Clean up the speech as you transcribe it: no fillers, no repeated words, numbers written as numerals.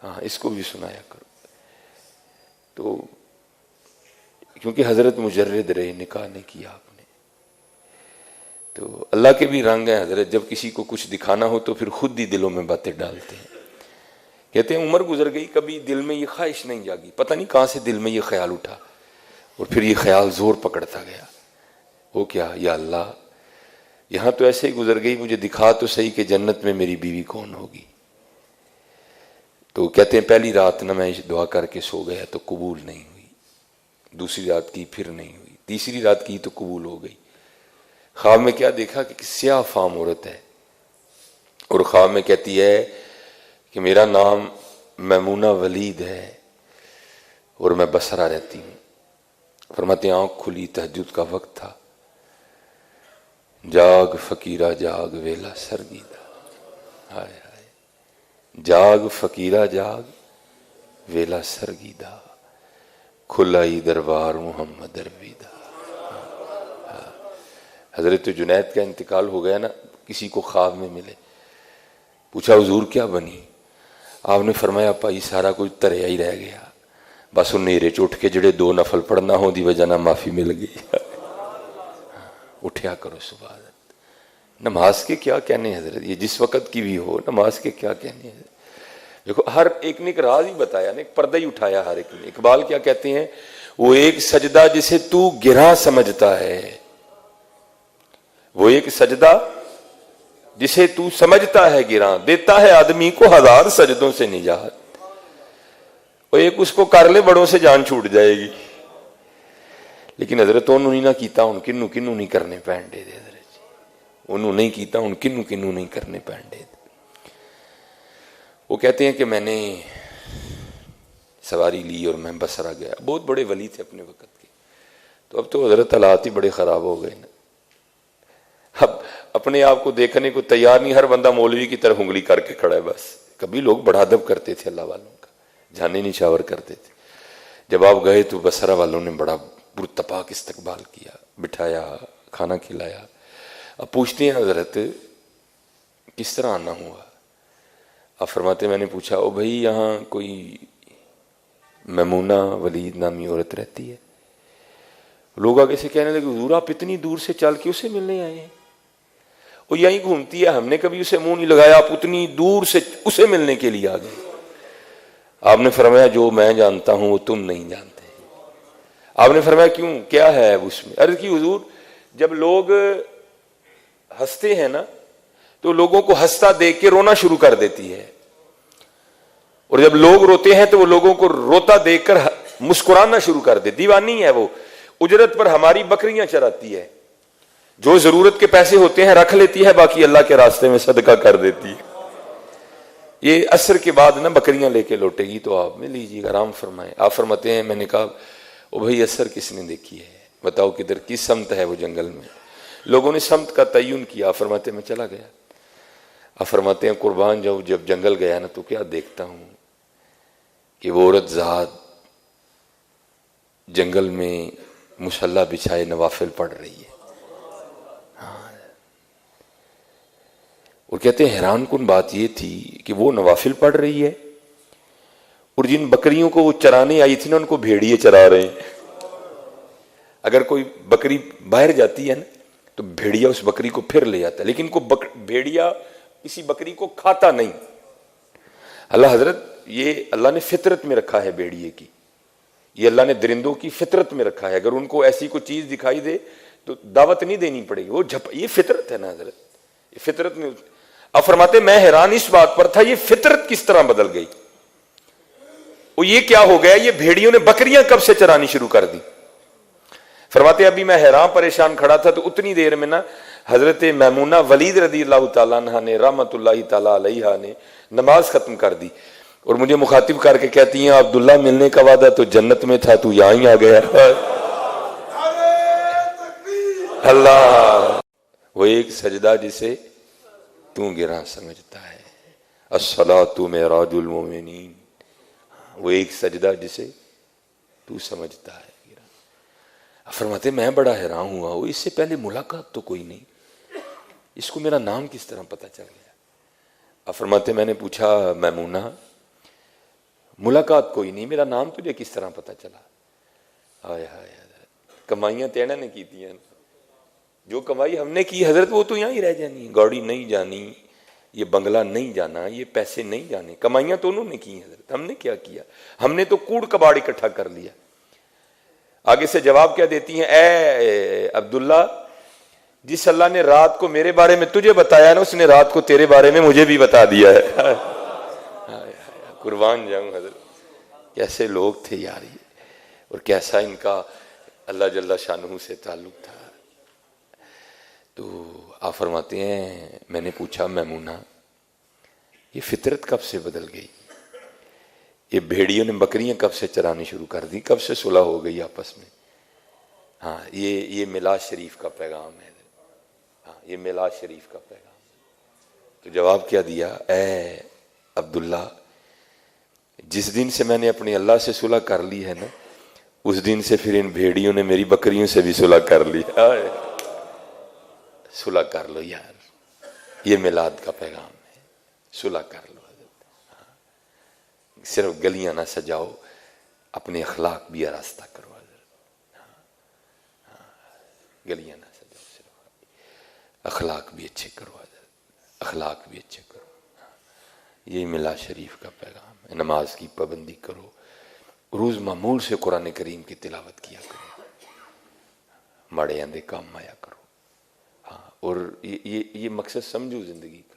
ہاں اس کو بھی سنایا کرو. تو کیونکہ حضرت مجرد رہے، نکاح نہیں کیا آپ نے. تو اللہ کے بھی رنگ ہیں حضرت، جب کسی کو کچھ دکھانا ہو تو پھر خود ہی دلوں میں باتیں ڈالتے ہیں. کہتے ہیں عمر گزر گئی، کبھی دل میں یہ خواہش نہیں جاگی، پتہ نہیں کہاں سے دل میں یہ خیال اٹھا، اور پھر یہ خیال زور پکڑتا گیا. وہ کیا، یا اللہ یہاں تو ایسے ہی گزر گئی، مجھے دکھا تو صحیح کہ جنت میں میری بیوی کون ہوگی. تو کہتے ہیں پہلی رات نہ میں دعا کر کے سو گیا تو قبول نہیں ہوئی، دوسری رات کی پھر نہیں ہوئی، تیسری رات کی تو قبول ہو گئی. خواب میں کیا دیکھا کہ سیاہ فام عورت ہے، اور خواب میں کہتی ہے کہ میرا نام میمونہ ولید ہے اور میں بصرہ رہتی ہوں. فرماتے ہیں آنکھ کھلی، تہجد کا وقت تھا، جاگ فقیرہ جاگ ویلا سرگیدہ. ہائے ہائے، جاگ فقیرہ جاگ ویلا سرگیدہ، کھلائی دربار محمد ارویدہ. حضرت جنید کا انتقال ہو گیا نا، کسی کو خواب میں ملے، پوچھا حضور کیا بنی؟ آپ نے فرمایا پائی سارا کچھ تریا ہی رہ گیا، بس نیرے چ اٹھ کے جڑے 2 نفل پڑھنا ہو دی وجہ نہ معافی مل گئی. اٹھیا کرو صبح. نماز کے کیا کہنے حضرت، یہ جس وقت کی بھی ہو، نماز کے کیا کہنے ہیں. دیکھو ہر ایک نے ایک راز ہی بتایا نا، ایک پردہ ہی اٹھایا ہر ایک نے. اقبال کیا کہتے ہیں، وہ ایک سجدہ جسے تو گراں سمجھتا ہے، وہ ایک سجدہ جسے تو سمجھتا ہے گراں، دیتا ہے آدمی کو 1000 سجدوں سے نجات. وہ ایک اس کو کر لے بڑوں سے جان چھوٹ جائے گی. لیکن حضرت انہوں نے نہ کیتا، ان کنوں کنوں نہیں کرنے پینڈے دے حضرت جی، انہوں نہیں کیتا، ان کنوں کنوں نہیں کرنے پینڈے دے. وہ کہتے ہیں کہ میں نے سواری لی اور میں بصرہ گیا. بہت بڑے ولی تھے اپنے وقت کے. تو اب تو حضرت حالات ہی بڑے خراب ہو گئے نا، اب اپنے آپ کو دیکھنے کو تیار نہیں، ہر بندہ مولوی کی طرف انگلی کر کے کھڑا ہے بس. کبھی لوگ بڑا ادب کرتے تھے اللہ والوں کا، جانے نشاور کرتے تھے. جب آپ گئے تو بصرہ والوں نے بڑا پرتپاک استقبال کیا، بٹھایا، کھانا کھلایا. اب پوچھتے ہیں حضرت کس طرح آنا ہوا؟ آپ فرماتے میں نے پوچھا او بھائی یہاں کوئی میمونہ ولید نامی عورت رہتی ہے؟ لوگ آگے سے کہنے لگے حضور آپ اتنی دور سے چل کے اسے ملنے آئے ہیں؟ وہ یہیں گھومتی ہے، ہم نے کبھی اسے منہ نہیں لگایا، آپ اتنی دور سے اسے ملنے کے لیے آ گئے. آپ نے فرمایا جو میں جانتا ہوں وہ تم نہیں جانتے. آپ نے فرمایا کیوں، کیا ہے اس میں؟ عرض کی حضور جب لوگ ہنستے ہیں نا تو لوگوں کو ہنستا دیکھ کے رونا شروع کر دیتی ہے، اور جب لوگ روتے ہیں تو وہ لوگوں کو روتا دیکھ کر مسکرانا شروع کر دے. دیوانی ہے وہ، اجرت پر ہماری بکریاں چراتی ہے، جو ضرورت کے پیسے ہوتے ہیں رکھ لیتی ہے، باقی اللہ کے راستے میں صدقہ کر دیتی ہے. یہ عصر کے بعد نا بکریاں لے کے لوٹے گی تو آپ میں لیجیے گا، آرام فرمائیں. آپ فرماتے ہیں میں نے کہا او بھائی عصر کس نے دیکھی ہے، بتاؤ کدھر کس سمت ہے وہ جنگل میں؟ لوگوں نے سمت کا تعین کیا. آپ فرماتے میں چلا گیا. آپ فرماتے ہیں قربان جاؤ جب جنگل گیا نا تو کیا دیکھتا ہوں کہ وہ عورت ذات جنگل میں مصلی بچھائے نوافل پڑھ رہی ہے. اور کہتے ہیں حیران کن بات یہ تھی کہ وہ نوافل پڑھ رہی ہے اور جن بکریوں کو وہ چرانے آئی تھی نا ان کو بھیڑیے چرا رہے ہیں. اگر کوئی بکری باہر جاتی ہے نا تو بھیڑیا اس بکری کو پھر لے آتا ہے، لیکن بھیڑیا کسی بکری کو کھاتا نہیں. اللہ حضرت یہ اللہ نے فطرت میں رکھا ہے بھیڑیے کی، یہ اللہ نے درندوں کی فطرت میں رکھا ہے. اگر ان کو ایسی کوئی چیز دکھائی دے تو دعوت نہیں دینی پڑے گی، وہ یہ فطرت ہے نا حضرت، یہ فطرت میں. اب فرماتے میں حیران اس بات پر تھا یہ فطرت کس طرح بدل گئی، وہ یہ کیا ہو گیا، یہ بھیڑیوں نے بکریاں کب سے چرانی شروع کر دی. فرماتے ابھی میں حیران پریشان کھڑا تھا تو اتنی دیر میں نا حضرت میمونہ ولید رضی اللہ تعالیٰ عنہ نے رحمت اللہ تعالیٰ علیہ نے نماز ختم کر دی اور مجھے مخاطب کر کے کہتی ہیں عبداللہ ملنے کا وعدہ تو جنت میں تھا، تو یہاں ہی آ گیا. اللہ وہ ایک سجدہ جسے تو گراں سمجھتا ہے، الصلاۃ معراج المومنین، وہ ایک سجدہ جسے تو سمجھتا ہے. فرماتے میں بڑا حیران ہوا، وہ اس سے پہلے ملاقات تو کوئی نہیں، اس کو میرا نام کس طرح پتہ چل گیا؟ فرماتے میں نے پوچھا میمونہ ملاقات کوئی نہیں، میرا نام تجھے کس طرح پتہ چلا؟ ہائے ہائے حضرت، کمائیاں تینا نے کی تھی، جو کمائی ہم نے کی حضرت وہ تو یہاں ہی رہ جانی، گاڑی نہیں جانی، یہ بنگلہ نہیں جانا، یہ پیسے نہیں جانے، کمائیاں تو انہوں نے کی حضرت، ہم نے کیا کیا؟ ہم نے تو کوڑ کباڑ اکٹھا کر لیا۔ آگے سے جواب کیا دیتی ہیں؟ اے عبداللہ، جس اللہ نے رات کو میرے بارے میں تجھے بتایا نا، اس نے رات کو تیرے بارے میں مجھے بھی بتا دیا ہے۔ قربان جاؤں حضرت، کیسے لوگ تھے یار یہ، اور کیسا ان کا اللہ جل شانہ سے تعلق تھا۔ تو آپ فرماتے ہیں میں نے پوچھا میمونہ یہ فطرت کب سے بدل گئی؟ یہ بھیڑیوں نے بکریاں کب سے چرانی شروع کر دی؟ کب سے صلح ہو گئی آپس میں؟ ہاں یہ میلاد شریف کا پیغام ہے، ہاں یہ میلاد شریف کا پیغام۔ تو جواب کیا دیا؟ اے عبداللہ، جس دن سے میں نے اپنے اللہ سے صلح کر لی ہے نا، اس دن سے پھر ان بھیڑیوں نے میری بکریوں سے بھی صلح کر لی۔ صلح کر لو یار، یہ میلاد کا پیغام ہے، صلح کر لو۔ صرف گلیاں نہ سجاؤ، اپنے اخلاق بھی آراستہ کرو حضرت، گلیاں نہ سجاؤ، صرف اخلاق بھی اچھے کرو حضرت، اخلاق بھی اچھے کرو۔ یہ میلاد شریف کا پیغام ہے۔ نماز کی پابندی کرو، روز معمول سے قرآن کریم کی تلاوت کیا کرو، ماڑے آندے کام آیا کرو۔ ہاں، اور یہ مقصد سمجھو زندگی کا۔